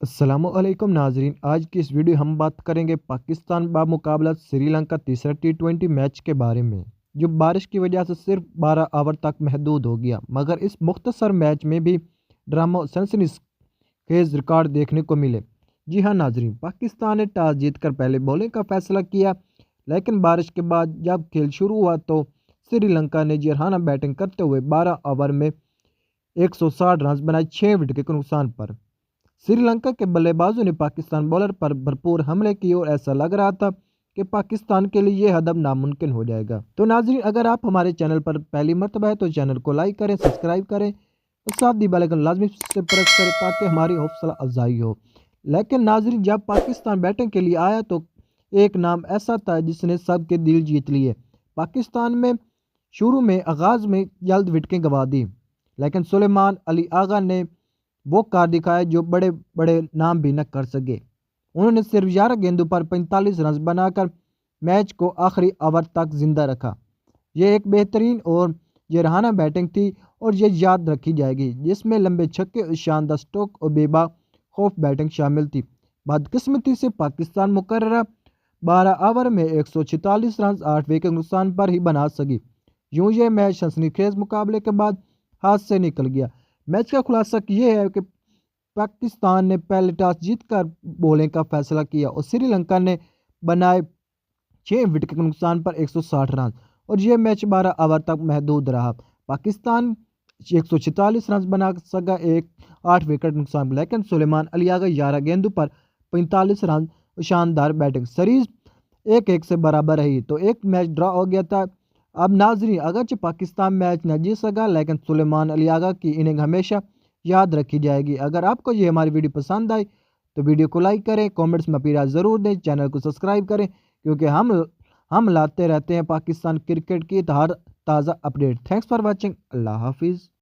السلام علیکم ناظرین، آج کی اس ویڈیو ہم بات کریں گے پاکستان بمقابلہ سری لنکا تیسرا T20 میچ کے بارے میں، جو بارش کی وجہ سے صرف 12 اوور تک محدود ہو گیا، مگر اس مختصر میچ میں بھی ڈرامہ سنسنی خیز ریکارڈ دیکھنے کو ملے۔ جی ہاں ناظرین، پاکستان نے ٹاس جیت کر پہلے بولنگ کا فیصلہ کیا، لیکن بارش کے بعد جب کھیل شروع ہوا تو سری لنکا نے جرحانہ بیٹنگ کرتے ہوئے 12 اوور میں 160 رنز بنائے 6 وکٹوں کے نقصان پر۔ سری لنکا کے بلے بازوں نے پاکستان بولر پر بھرپور حملے کی اور ایسا لگ رہا تھا کہ پاکستان کے لیے یہ ہدف ناممکن ہو جائے گا۔ تو ناظرین، اگر آپ ہمارے چینل پر پہلی مرتبہ ہے تو چینل کو لائک کریں، سبسکرائب کریں اور ساتھ دی بیل آئیکن لازمی سے پریس کریں تاکہ ہماری حوصلہ افزائی ہو۔ لیکن ناظرین، جب پاکستان بیٹنگ کے لیے آیا تو ایک نام ایسا تھا جس نے سب کے دل جیت لیے۔ پاکستان میں شروع میں آغاز میں جلد وکٹیں گنوا دی، لیکن سلیمان علی آغا نے وہ کار دکھائے جو بڑے بڑے نام بھی نہ کر سکے۔ انہوں نے صرف 11 گیندوں پر 45 رنز بنا کر میچ کو آخری اوور تک زندہ رکھا۔ یہ ایک بہترین اور جرحانہ بیٹنگ تھی اور یہ یاد رکھی جائے گی، جس میں لمبے چھکے اور شاندار سٹروک اور بے خوف بیٹنگ شامل تھی۔ بدقسمتی سے پاکستان مقررہ 12 اوور میں 146 رنز 8 وکٹ نقصان پر ہی بنا سکی۔ یوں یہ میچ سنسنی خیز مقابلے کے بعد ہاتھ سے نکل گیا۔ میچ کا خلاصہ یہ ہے کہ پاکستان نے پہلے ٹاس جیت کر بولنگ کا فیصلہ کیا اور سری لنکا نے بنائے 6 وکٹ کے نقصان پر 160 رنز، اور یہ میچ 12 اوور تک محدود رہا۔ پاکستان 146 رنز بنا سکا 8 وکٹ نقصان پر، لیکن سلیمان علی آغا 11 گیندوں پر 45 رنز اور شاندار بیٹنگ۔ سیریز 1-1 سے برابر رہی تو ایک میچ ڈرا ہو گیا تھا۔ اب ناظرین، اگرچہ پاکستان میچ نہ جیت سکا، لیکن سلیمان علی آغا کی اننگ ہمیشہ یاد رکھی جائے گی۔ اگر آپ کو یہ ہماری ویڈیو پسند آئی تو ویڈیو کو لائک کریں، کامنٹس میں اپنی رائے ضرور دیں، چینل کو سبسکرائب کریں کیونکہ ہم لاتے رہتے ہیں پاکستان کرکٹ کی ہر تازہ اپڈیٹ۔ Thanks for watching. اللہ حافظ۔